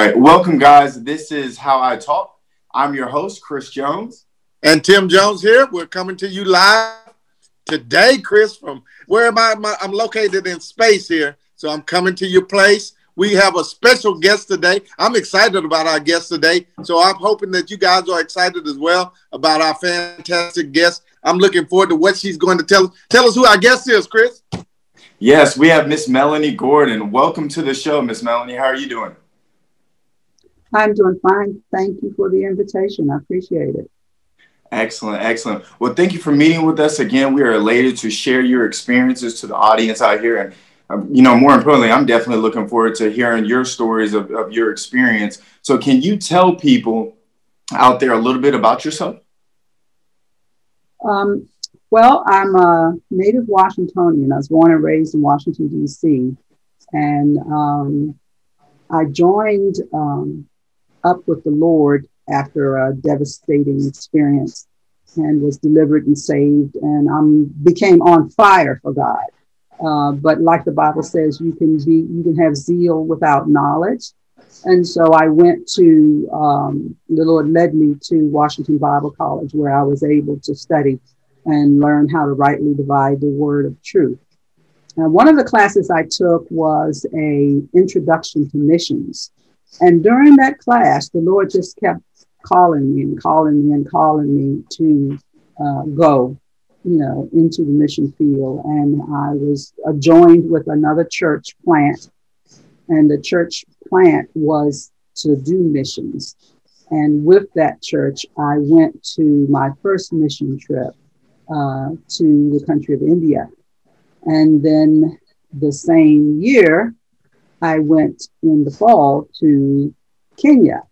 right, welcome guys. This is How I Talk. I'm your host, Chris Jones. And Tim Jones here. We're coming to you live today, Chris, from where am I? I'm located in space here, so I'm coming to your place. We have a special guest today. I'm excited about our guest today, so I'm hoping that you guys are excited as well about our fantastic guest. I'm looking forward to what she's going to tell us. Tell us who our guest is, Chris. Yes, we have Miss Melanie Gordon. Welcome to the show, Miss Melanie. How are you doing? I'm doing fine. Thank you for the invitation. I appreciate it. Excellent, excellent. Well, thank you for meeting with us again. We are elated to share your experiences to the audience out here. And, more importantly, I'm definitely looking forward to hearing your stories of your experience. So can you tell people out there a little bit about yourself? Well, I'm a native Washingtonian. I was born and raised in Washington, D.C. And I joined up with the Lord after a devastating experience and was delivered and saved. And I became on fire for God. But like the Bible says, you can have zeal without knowledge. And so I went to, the Lord led me to Washington Bible College, where I was able to study and learn how to rightly divide the word of truth. One of the classes I took was a introduction to missions. And during that class, the Lord just kept calling me and calling me and calling me to go, into the mission field. And I was joined with another church plant. And the church plant was to do missions. And with that church, I went to my first mission trip to the country of India. And then the same year, I went in the fall to Kenya.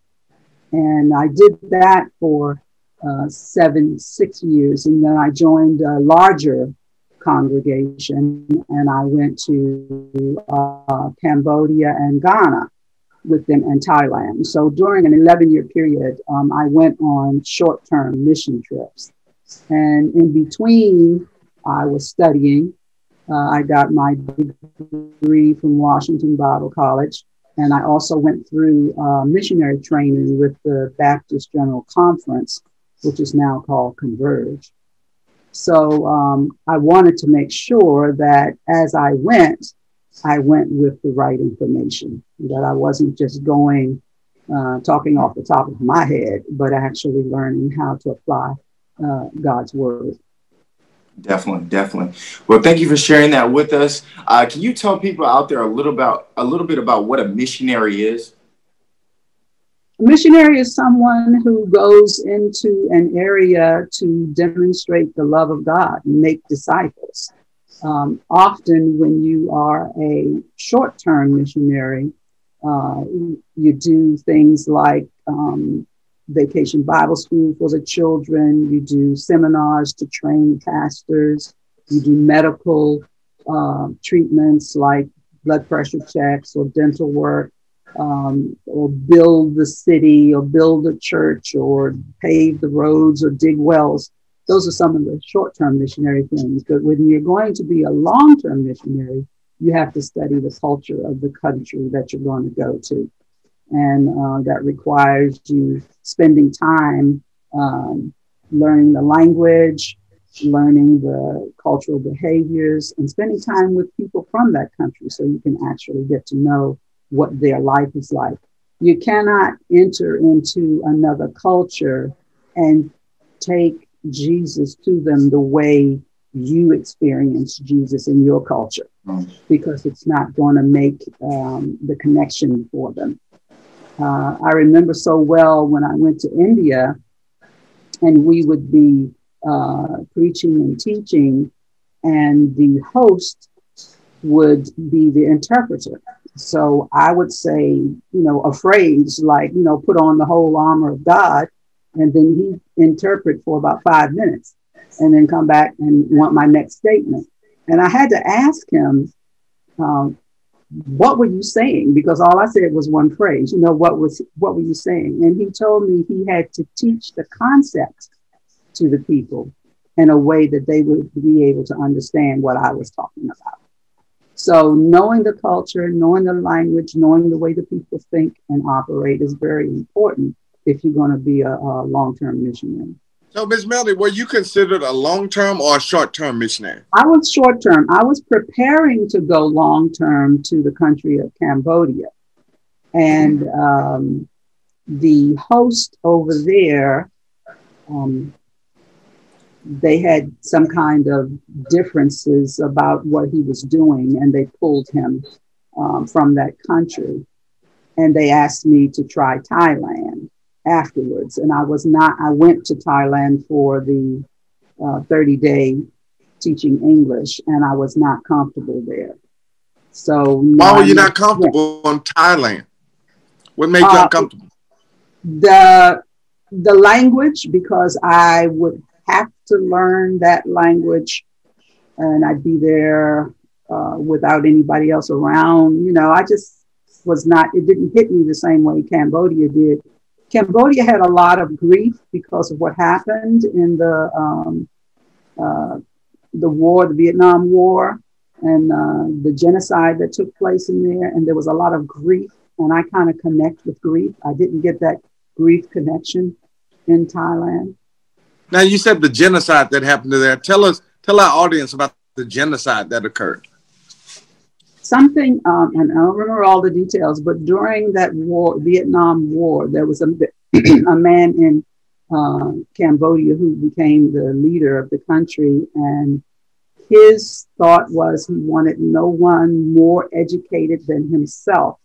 And I did that for 6 years. And then I joined a larger congregation and I went to Cambodia and Ghana with them and Thailand. So during an 11-year period, I went on short-term mission trips. And in between, I was studying. I got my degree from Washington Bible College. And I also went through missionary training with the Baptist General Conference, which is now called Converge. So I wanted to make sure that as I went with the right information, that I wasn't just going, talking off the top of my head, but actually learning how to apply God's word. Definitely. Well, thank you for sharing that with us. Can you tell people out there a little bit about what a missionary is? A missionary is someone who goes into an area to demonstrate the love of God and make disciples. Often when you are a short-term missionary, you do things like Vacation Bible School for the children. You do seminars to train pastors. You do medical treatments like blood pressure checks or dental work, or build the city or build a church or pave the roads or dig wells. Those are some of the short-term missionary things. But when you're going to be a long-term missionary, you have to study the culture of the country that you're going to go to. And that requires you spending time learning the language, learning the cultural behaviors, and spending time with people from that country so you can actually get to know what their life is like. You cannot enter into another culture and take Jesus to them the way you experience Jesus in your culture, because it's not going to make the connection for them. I remember so well when I went to India and we would be preaching and teaching, and the host would be the interpreter. So I would say, a phrase like, put on the whole armor of God, and then he'd interpret for about 5 minutes and then come back and want my next statement. And I had to ask him, what were you saying? Because all I said was one phrase, what were you saying? And he told me he had to teach the concept to the people in a way that they would be able to understand what I was talking about. So knowing the culture, knowing the language, knowing the way the people think and operate is very important if you're going to be a long-term missionary. So, Ms. Melanie, were you considered a long-term or a short-term missionary? I was short-term. I was preparing to go long-term to the country of Cambodia. And the host over there, they had some kind of differences about what he was doing, and they pulled him from that country. And they asked me to try Thailand afterwards. And I went to Thailand for the 30-day teaching English, and I was not comfortable there. So why were you not comfortable in Thailand? What made you uncomfortable? The language, because I would have to learn that language, and I'd be there without anybody else around. You know, I just was not, it didn't hit me the same way Cambodia did. Cambodia had a lot of grief because of what happened in the war, the Vietnam War, and the genocide that took place in there. And there was a lot of grief, and I kind of connect with grief. I didn't get that grief connection in Thailand. Now, you said the genocide that happened there. Tell our audience about the genocide that occurred. Something, and I don't remember all the details, but during that war, Vietnam War, there was a man in Cambodia who became the leader of the country, and his thought was he wanted no one more educated than himself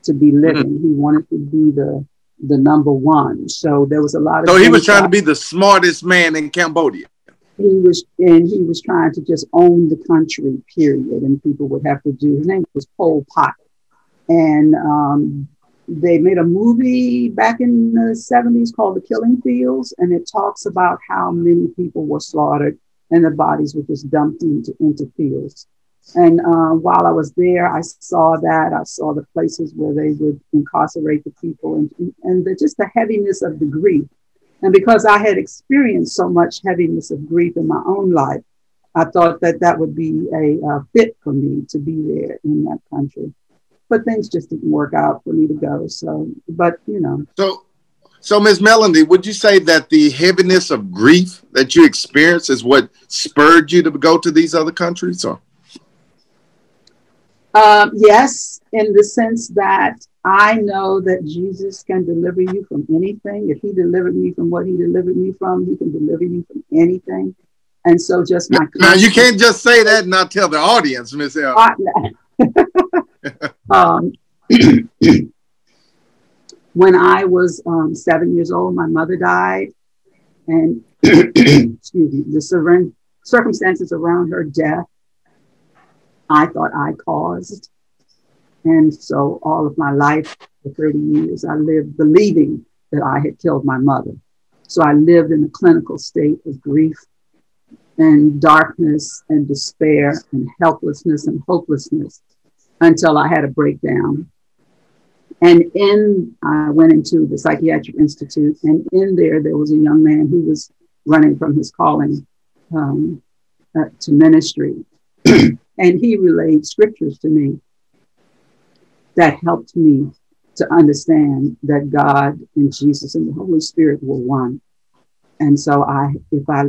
to be living. He wanted to be the number one. So there was a lot of. So he was trying to be the smartest man in Cambodia. He was trying to just own the country, period. And people would have to do. His name was Pol Pot, and they made a movie back in the 70s called The Killing Fields, and it talks about how many people were slaughtered and their bodies were just dumped into fields. And while I was there, I saw that. I saw the places where they would incarcerate the people, and just the heaviness of the grief. And because I had experienced so much heaviness of grief in my own life, I thought that would be a fit for me to be there in that country. But things just didn't work out for me to go. So, but you know. So Ms. Melanie, would you say that the heaviness of grief that you experienced is what spurred you to go to these other countries, or? Yes, in the sense that I know that Jesus can deliver you from anything. If he delivered me from what he delivered me from, he can deliver you from anything. And so just my... Now, you can't just say that and not tell the audience, Ms. L. When I was 7 years old, my mother died. And excuse me, the circumstances around her death, I thought I caused. And so all of my life, for 30 years, I lived believing that I had killed my mother. So I lived in a clinical state of grief and darkness and despair and helplessness and hopelessness until I had a breakdown. And I went into the Psychiatric Institute, and in there was a young man who was running from his calling to ministry. And he relayed scriptures to me that helped me to understand that God and Jesus and the Holy Spirit were one. And so if I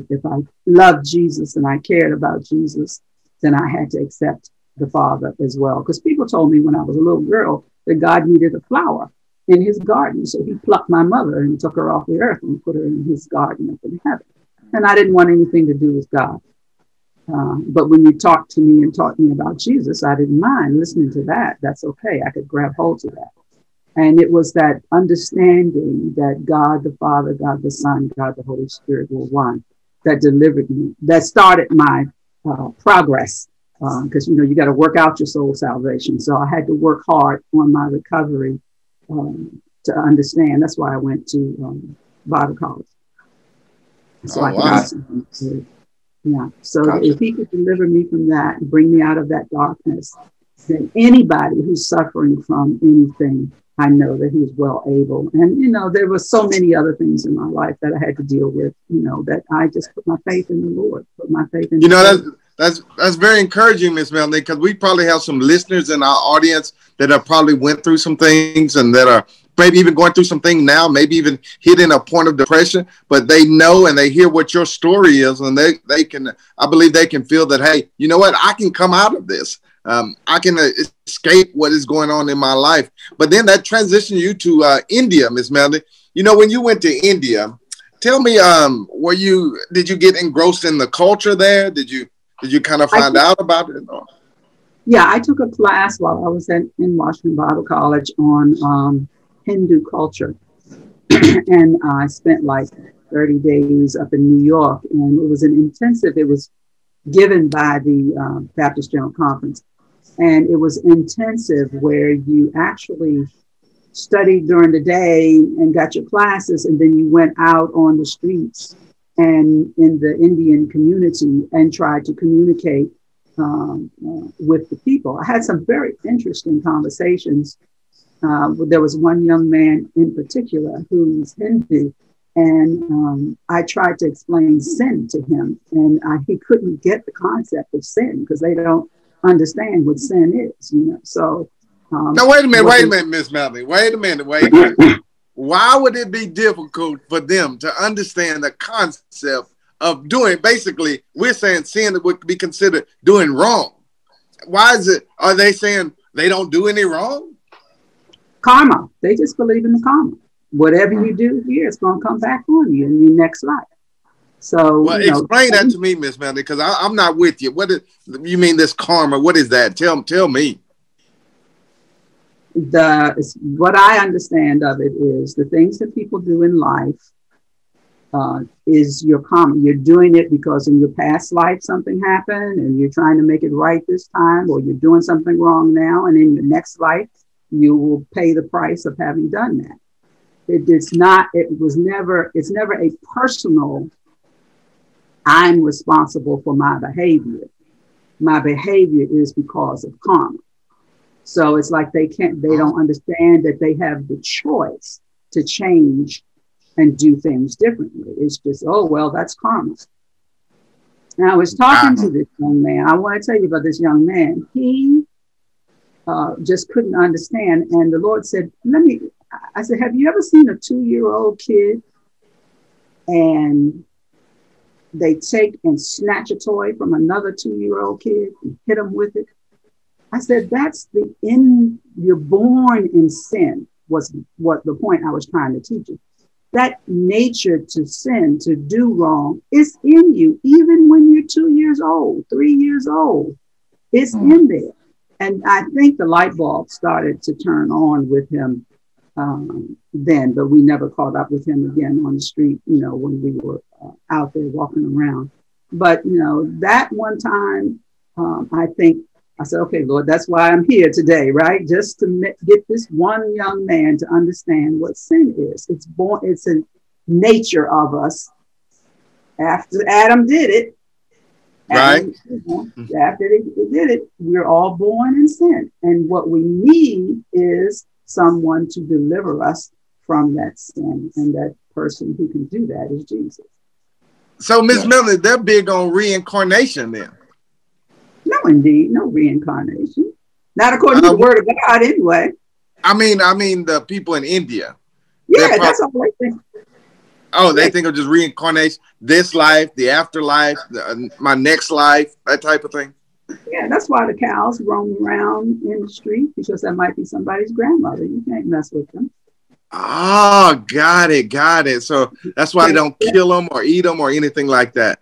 loved Jesus and I cared about Jesus, then I had to accept the Father as well. Because people told me when I was a little girl that God needed a flower in his garden. So he plucked my mother and took her off the earth and put her in his garden up in heaven. And I didn't want anything to do with God. But when you talked to me and taught me about Jesus, I didn't mind listening to that. That's okay. I could grab hold of that. And it was that understanding that God the Father, God the Son, God the Holy Spirit were one that delivered me, that started my progress. Because, you got to work out your soul salvation. So I had to work hard on my recovery to understand. That's why I went to Bible college. So I could Yeah. So gotcha. If he could deliver me from that and bring me out of that darkness, then anybody who's suffering from anything, I know that he's well able. And, there were so many other things in my life that I had to deal with, that I just put my faith in the Lord, put my faith in That's very encouraging, Miss Melanie, because we probably have some listeners in our audience that have probably went through some things and that are maybe even going through some things now, maybe even hitting a point of depression, but they know and they hear what your story is, and they can, I believe they can feel that, hey, you know what, I can come out of this. I can escape what is going on in my life. But then that transitioned you to India, Miss Melanie. You know, when you went to India, tell me, did you get engrossed in the culture there? Did you kind of find out about it? Yeah, I took a class while I was in Washington Bible College on Hindu culture. And I spent like 30 days up in New York, and it was an intensive, it was given by the Baptist General Conference. And it was intensive where you actually studied during the day and got your classes, and then you went out on the streets and in the Indian community and tried to communicate with the people. I had some very interesting conversations. There was one young man in particular who's Hindu, and I tried to explain sin to him, and he couldn't get the concept of sin because they don't understand what sin is, you know. So now wait a minute, Miss Melanie. Wait a minute. Why would it be difficult for them to understand the concept of doing, basically, we're saying sin that would be considered doing wrong. Why is it, are they saying they don't do any wrong? Karma. They just believe in the karma. Whatever you do here, it's going to come back on you in your next life. So, well, explain that to me, Miss Melanie, because I'm not with you. What you mean this karma? What is that? Tell me. What I understand of it is the things that people do in life is your karma. You're doing it because in your past life something happened and you're trying to make it right this time, or you're doing something wrong now, and in your next life you will pay the price of having done that. It's never a personal, I'm responsible for my behavior. My behavior is because of karma. So it's like they don't understand that they have the choice to change and do things differently. It's just, oh, well, that's karma. Now, I was talking to this young man. I want to tell you about this young man. He just couldn't understand. And the Lord said, I said, have you ever seen a 2-year-old kid and they take and snatch a toy from another 2-year-old kid and hit them with it? I said, you're born in sin, was what the point I was trying to teach you. That nature to sin, to do wrong, is in you, even when you're 2 years old, 3 years old. It's in there. And I think the light bulb started to turn on with him then, but we never caught up with him again on the street, when we were out there walking around. But, that one time, I said, okay, Lord, that's why I'm here today, right? Just to get this one young man to understand what sin is. It's a nature of us. After Adam did it, right? After they did it, we're all born in sin. And what we need is someone to deliver us from that sin. And that person who can do that is Jesus. So, Miss Melanie, they're big on reincarnation then. No, indeed. No reincarnation. Not according to the word of God, anyway. I mean, the people in India. Yeah, that's all they think. Oh, they think of just reincarnation, this life, the afterlife, my next life, that type of thing. Yeah, that's why the cows roam around in the street, because that might be somebody's grandmother. You can't mess with them. Oh, got it. So that's why they don't kill them or eat them or anything like that.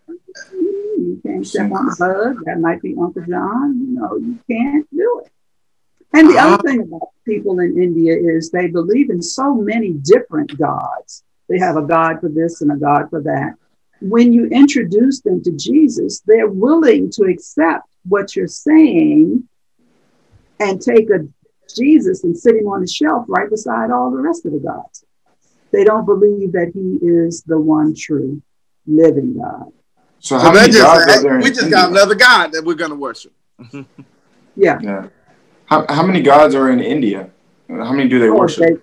You can't step on a bug. That might be Uncle John. You can't do it. And the other thing about people in India is they believe in so many different gods. They have a God for this and a God for that. When you introduce them to Jesus, they're willing to accept what you're saying and take a Jesus and sit him on the shelf right beside all the rest of the gods. They don't believe that he is the one true living God. So how many gods are there? We just got another God that we're going to worship. Yeah. How many gods are in India? How many do they worship? They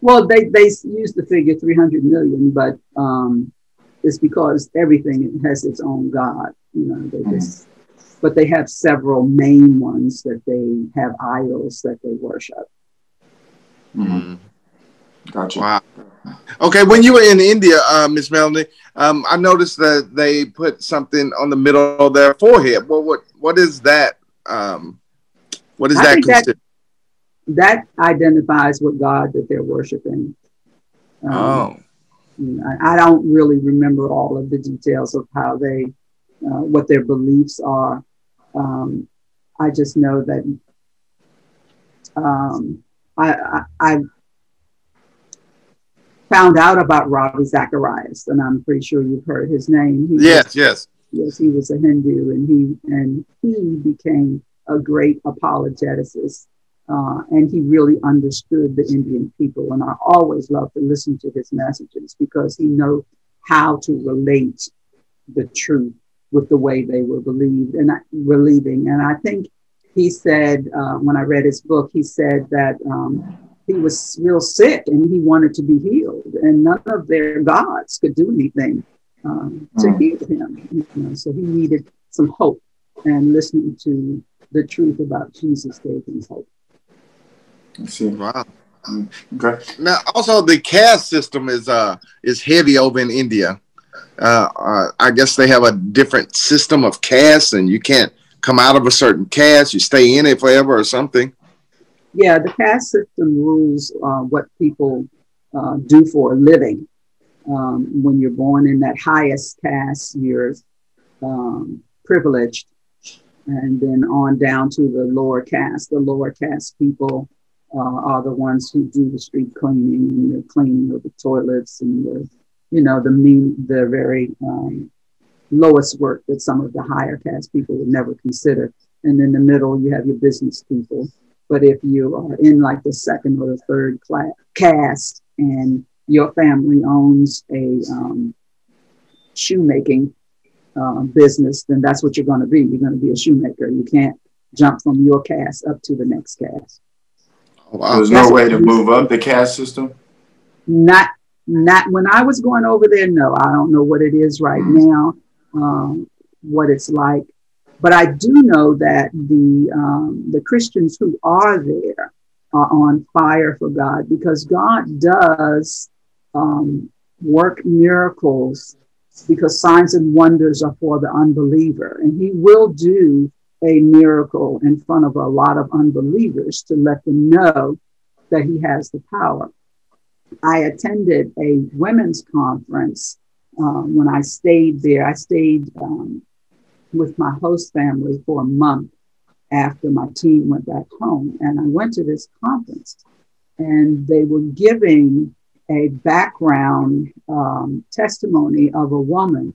use the figure 300 million, but it's because everything has its own God. They just but they have several main ones that they have idols that they worship. Mm-hmm. Gotcha. Wow. Okay, when you were in India, Miss Melanie, I noticed that they put something on the middle of their forehead. Well, what is that? What is I that think considered? that identifies what God that they're worshiping. Oh. I don't really remember all of the details of how they, what their beliefs are. I just know that I found out about Ravi Zacharias, and I'm pretty sure you've heard his name. Yes. Yes, he was a Hindu, and he became a great apologeticist, and he really understood the Indian people. And I always love to listen to his messages because he knows how to relate the truth with the way they were believing. And I think he said, when I read his book, he said that he was real sick and he wanted to be healed, and none of their gods could do anything to heal him. So he needed some hope, and listening to the truth about Jesus gave him hope. I see. Wow. Okay. Now, also the caste system is heavy over in India. I guess they have a different system of caste, and you can't come out of a certain caste. You stay in it forever or something. Yeah, the caste system rules what people do for a living. When you're born in that highest caste, you're privileged, and then on down to the lower caste. The lower caste people are the ones who do the street cleaning and the cleaning of the toilets and the very lowest work that some of the higher caste people would never consider. And in the middle, you have your business people. But if you are in like the second or the third caste and your family owns a shoemaking business, then that's what you're going to be. You're going to be a shoemaker. You can't jump from your caste up to the next caste. Oh, wow. There's no way to move up the caste system? Not when I was going over there, no. I don't know what it is right now, what it's like. But I do know that the Christians who are there are on fire for God, because God does work miracles, because signs and wonders are for the unbeliever. And he will do a miracle in front of a lot of unbelievers to let them know that he has the power. I attended a women's conference when I stayed there. I stayed with my host family for a month after my team went back home. And I went to this conference, and they were giving a background testimony of a woman.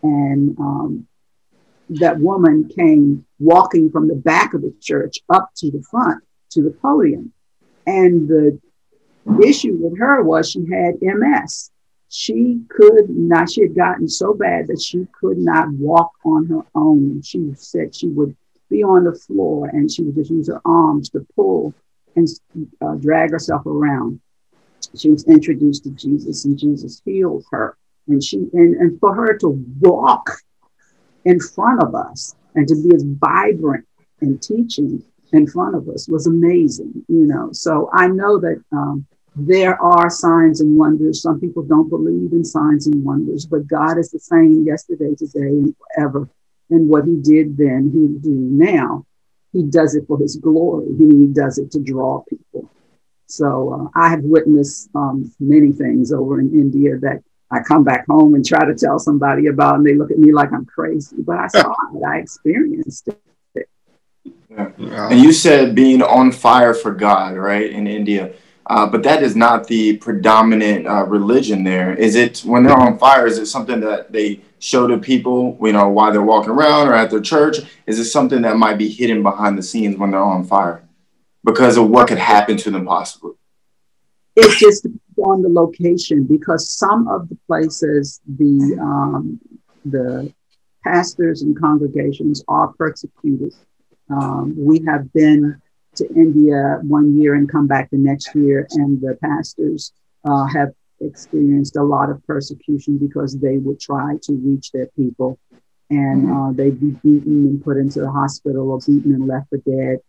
And that woman came walking from the back of the church up to the front to the podium. And the issue with her was she had MS. She had gotten so bad that she could not walk on her own. She said she would be on the floor and she would just use her arms to pull and drag herself around. She was introduced to Jesus, and Jesus healed her. And and for her to walk in front of us and to be as vibrant and teaching in front of us was amazing, So I know that there are signs and wonders. Some people don't believe in signs and wonders, but God is the same yesterday, today, and forever. And what he did then, he'll do now. He does it for his glory. He does it to draw people. So I have witnessed many things over in India that I come back home and try to tell somebody about, and they look at me like I'm crazy. But I saw it. I experienced it. Yeah. And you said being on fire for God, right, in India. But that is not the predominant religion there. Is it, when they're on fire, is it something that they show to people, while they're walking around or at their church? Is it something that might be hidden behind the scenes when they're on fire because of what could happen to them possibly? It just depends on the location, because some of the places, the pastors and congregations are persecuted. We have been to India one year and come back the next year, and the pastors have experienced a lot of persecution because they would try to reach their people. and they'd be beaten and put into the hospital, or beaten and left for dead.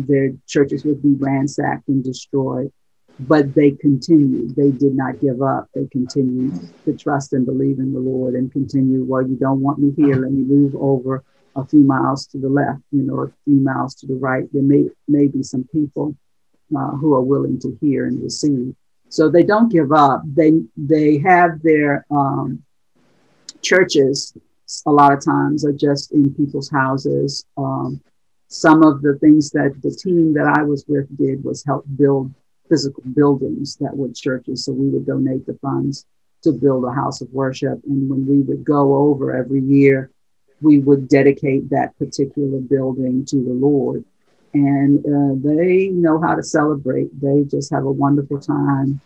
Their churches would be ransacked and destroyed, but they continued. They did not give up. They continued to trust and believe in the Lord, and continue. Well, you don't want me here. Let me move over a few miles to the left, a few miles to the right. There may be some people who are willing to hear and receive. So they don't give up. They have their churches. A lot of times are just in people's houses. Some of the things that the team that I was with did was help build physical buildings that were churches. So we would donate the funds to build a house of worship. And when we would go over every year, we would dedicate that particular building to the Lord. And they know how to celebrate. They just have a wonderful time.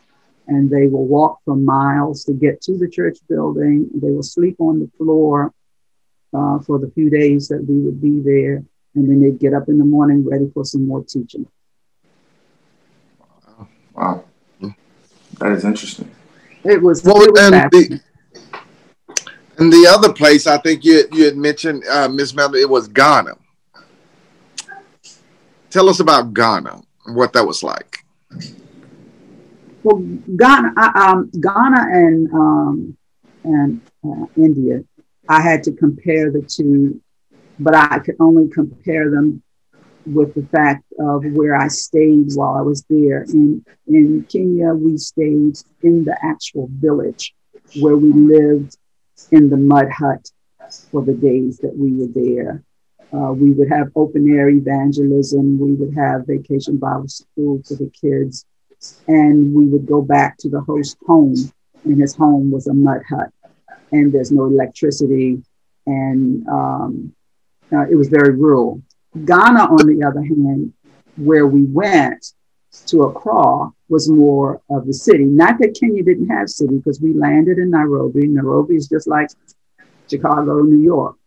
And they will walk for miles to get to the church building. They will sleep on the floor for the few days that we would be there. And then they'd get up in the morning ready for some more teaching. Wow. That is interesting. It was, and the other place, I think you had mentioned, Miss Melanie, it was Ghana. Tell us about Ghana and what that was like. Well, Ghana and India, I had to compare the two, but I could only compare them with the fact of where I stayed while I was there. In Kenya, we stayed in the actual village where we lived in the mud hut for the days that we were there. We would have open air evangelism. We would have vacation Bible school for the kids. And we would go back to the host home, and his home was a mud hut, and there's no electricity. And it was very rural. Ghana, on the other hand, where we went to Accra, was more of the city. Not that Kenya didn't have city, because we landed in Nairobi. Nairobi is just like Chicago, New York,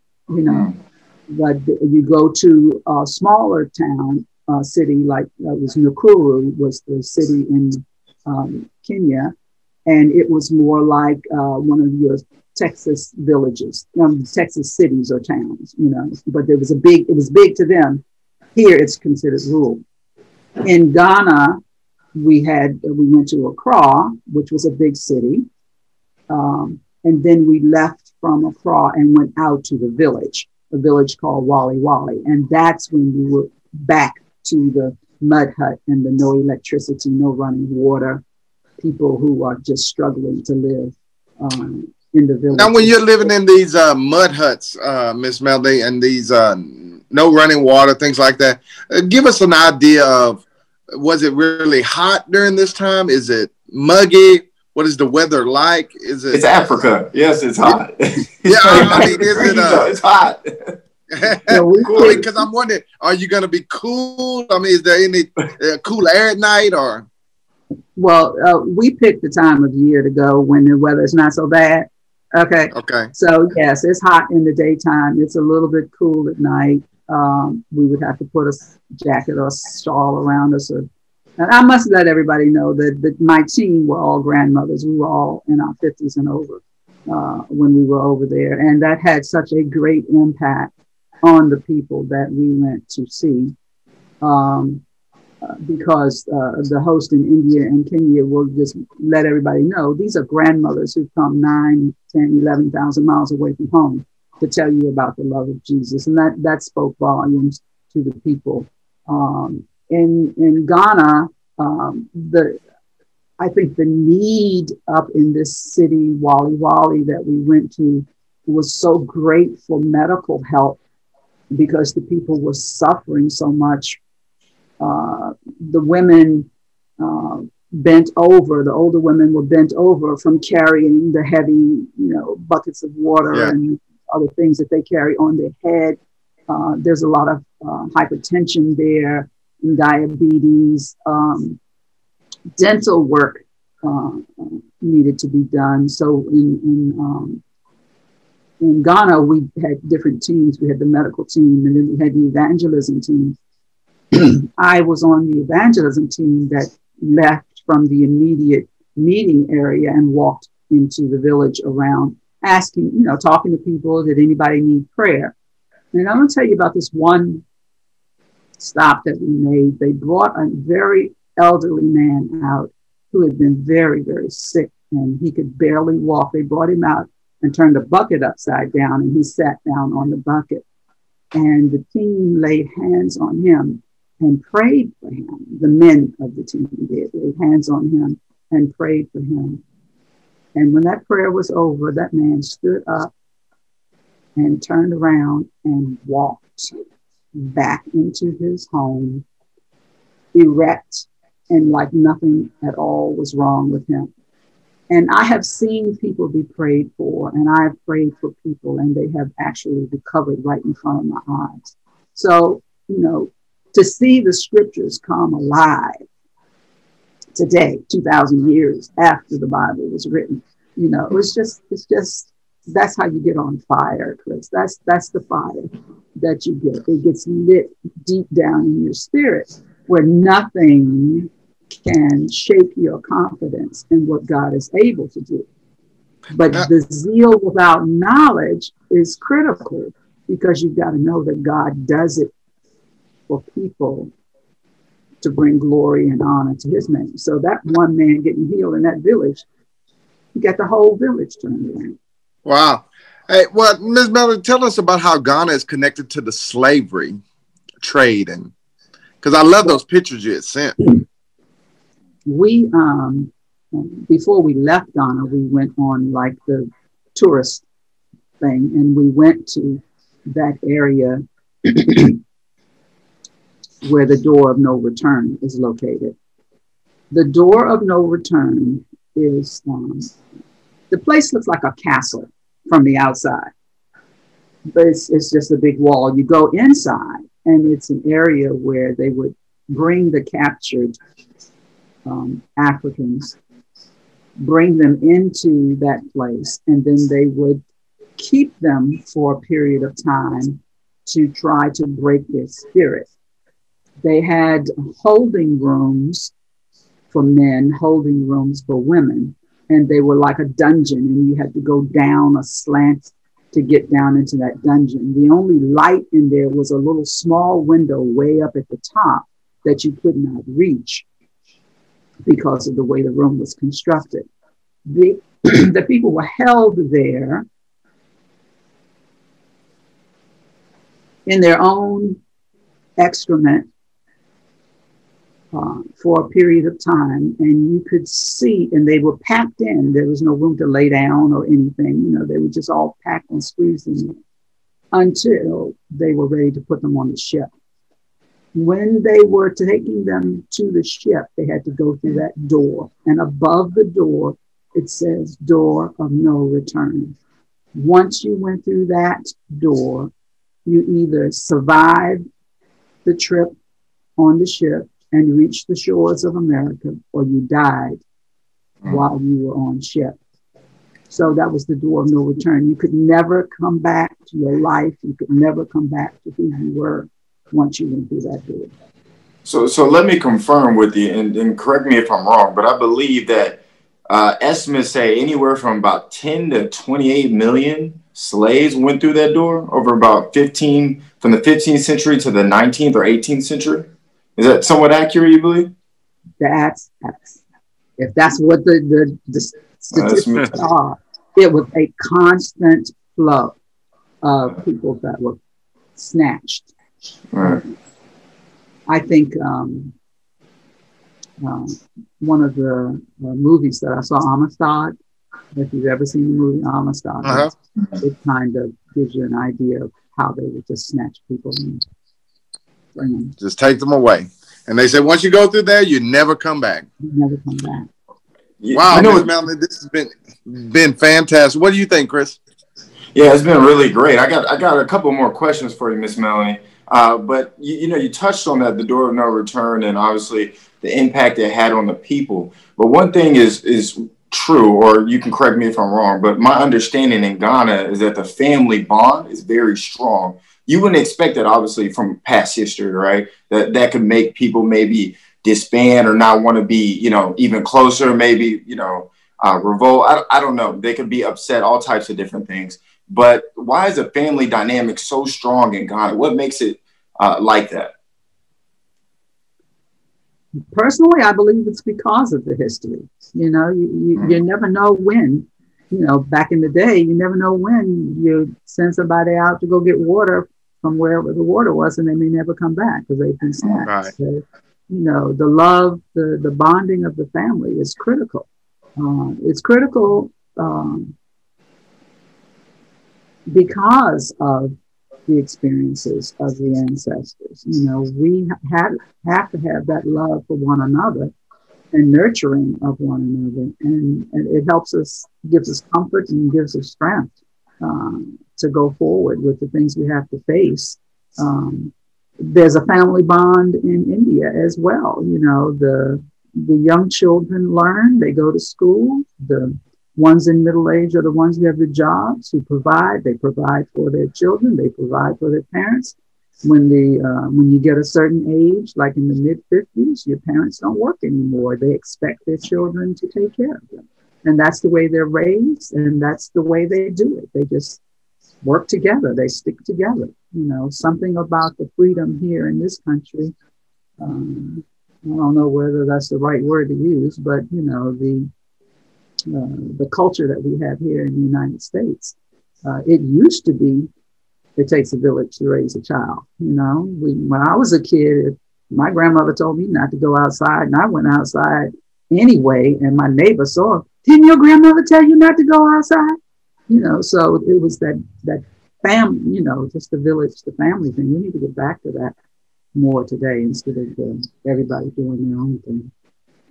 But you go to a smaller town, city like was Nakuru, was the city in Kenya, and it was more like one of your Texas villages, Texas cities or towns, But it was big to them. Here, it's considered rural. In Ghana, we went to Accra, which was a big city, and then we left from Accra and went out to the village, a village called Wali Wali, and that's when we were back to the mud hut and the no electricity, no running water, people who are just struggling to live in the village. Now, when you're living in these mud huts, Miss Melanie, and these no running water, things like that, give us an idea of, was it really hot during this time? Is it muggy? What is the weather like? It's Africa. Yes, it's hot. Yeah, I mean, is it? It's hot. Because I'm wondering, are you going to be cool? I mean, is there any cool air at night, or? Well, we picked the time of year to go when the weather's not so bad. Okay. So yes, it's hot in the daytime. It's a little bit cool at night. We would have to put a jacket or a shawl around us. And I must let everybody know that my team were all grandmothers. We were all in our 50s and over when we were over there. And that had such a great impact on the people that we went to see. Because the host in India and Kenya will just let everybody know these are grandmothers who've come 9, 10, 11,000 miles away from home to tell you about the love of Jesus. And that spoke volumes to the people. In Ghana, I think the need up in this city, Wali Wali, that we went to was so great for medical help because the people were suffering so much. The women bent over, the older women were bent over from carrying the heavy, buckets of water and other things that they carry on their head. There's a lot of hypertension there, and diabetes. Dental work needed to be done. So in Ghana, we had different teams. We had the medical team, and then we had the evangelism team. I was on the evangelism team that left from the immediate meeting area and walked into the village around asking, talking to people, did anybody need prayer? And I'm going to tell you about this one stop that we made. They brought a very elderly man out who had been very, very sick, and he could barely walk. They brought him out and turned the bucket upside down, and he sat down on the bucket. And the team laid hands on him and prayed for him. The men of the team did. Laid hands on him and prayed for him. And when that prayer was over, that man stood up and turned around and walked back into his home, erect, and like nothing at all was wrong with him. And I have seen people be prayed for, and I have prayed for people, and they have actually recovered right in front of my eyes. So, to see the scriptures come alive today, 2,000 years after the Bible was written, it's just, that's how you get on fire, Chris. That's the fire that you get. It gets lit deep down in your spirit where nothing can shake your confidence in what God is able to do. But the zeal without knowledge is critical, because you've got to know that God does it for people to bring glory and honor to his name. So that one man getting healed in that village, he got the whole village turned around. Wow. Hey, well, Ms. Melanie, tell us about how Ghana is connected to the slavery trade, and because I love those pictures you had sent. We, before we left Ghana, we went on like the tourist thing, and we went to that area where the door of no return is located. The door of no return is, the place looks like a castle from the outside, but it's just a big wall. You go inside, and it's an area where they would bring the captured Africans, bring them into that place, and then they would keep them for a period of time to try to break their spirit. They had holding rooms for men, holding rooms for women, and they were like a dungeon, and you had to go down a slant to get down into that dungeon. The only light in there was a little small window way up at the top that you could not reach because of the way the room was constructed. The people were held there in their own excrement for a period of time, and you could see, and they were packed in. There was no room to lay down or anything. They were just all packed and squeezed in until they were ready to put them on the ship. When they were taking them to the ship, they had to go through that door, and above the door, it says door of no return. Once you went through that door, you either survived the trip on the ship and reached the shores of America, or you died while you were on ship. So that was the door of no return. You could never come back to your life. You could never come back to who you were once you went through that door. So let me confirm with you, and correct me if I'm wrong, but I believe that estimates say anywhere from about 10 to 28 million slaves went through that door over about from the 15th century to the 19th or 18th century. Is that somewhat accurate, you believe? That's if that's what the statistics are. It was a constant flow of people that were snatched. Right. I think one of the movies that I saw, Amistad, if you've ever seen the movie Amistad, it kind of gives you an idea of how they would just snatch people and bring them. Just take them away. And they said, once you go through there, you never come back. You never come back. Wow, Ms. Melanie, this has been fantastic. What do you think, Chris? Yeah, it's been really great. I got a couple more questions for you, Miss Melanie. But you touched on that, the door of no return, and obviously the impact it had on the people. But one thing is true, or you can correct me if I'm wrong, but my understanding in Ghana is that the family bond is very strong. You wouldn't expect that, obviously, from past history, right? That could make people maybe disband or not want to be, even closer, maybe, revolt. I don't know. They could be upset, all types of different things. But why is the family dynamic so strong in Ghana? What makes it like that? Personally, I believe it's because of the history. You know, you never know when, you know, back in the day, you never know when you send somebody out to go get water from wherever the water was, and they may never come back because they've been snatched. Right. So, you know, the love, the bonding of the family is critical. It's critical because of the experiences of the ancestors. You know, we have to have that love for one another and nurturing of one another. And it helps us, gives us comfort and gives us strength to go forward with the things we have to face. There's a family bond in India as well. You know, the young children learn, they go to school. The ones in middle age are the ones who have the jobs, who provide. They provide for their children. They provide for their parents. When you get a certain age, like in the mid-50s, your parents don't work anymore. They expect their children to take care of them. And that's the way they're raised, and that's the way they do it. They just work together. They stick together. You know, something about the freedom here in this country. I don't know whether that's the right word to use, but, you know, the culture that we have here in the United States. It used to be, it takes a village to raise a child. You know, when I was a kid, my grandmother told me not to go outside, and I went outside anyway, and my neighbor saw, didn't your grandmother tell you not to go outside? You know, so it was that family, you know, just the village, the family thing. We need to get back to that more today instead of everybody doing their own thing.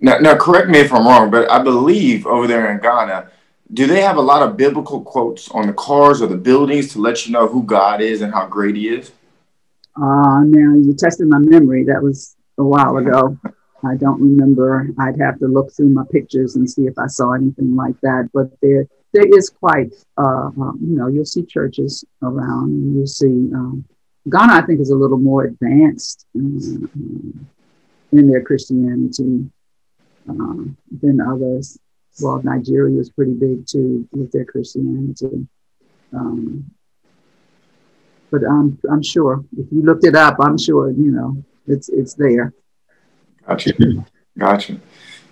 Now, correct me if I'm wrong, but I believe over there in Ghana, do they have a lot of biblical quotes on the cars or the buildings to let you know who God is and how great he is? Now you tested my memory. That was a while ago. I don't remember. I'd have to look through my pictures and see if I saw anything like that. But there is quite, you know, you'll see churches around, and you'll see, Ghana, I think, is a little more advanced in their Christianity than others. Well, Nigeria is pretty big too with their Christianity. But I'm sure if you looked it up, I'm sure, you know, it's there. Gotcha.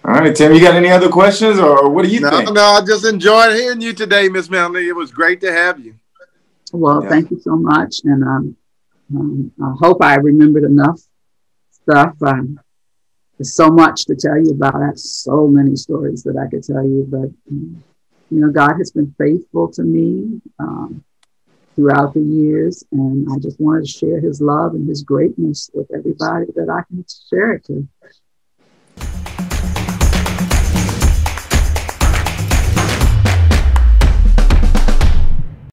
All right, Tim, you got any other questions, or what do you think? No, I just enjoyed hearing you today, Miss Melanie. It was great to have you. Well, thank you so much. And I hope I remembered enough stuff. There's so much to tell you about. I have so many stories that I could tell you, but, you know, God has been faithful to me throughout the years. And I just wanted to share his love and his greatness with everybody that I can share it to.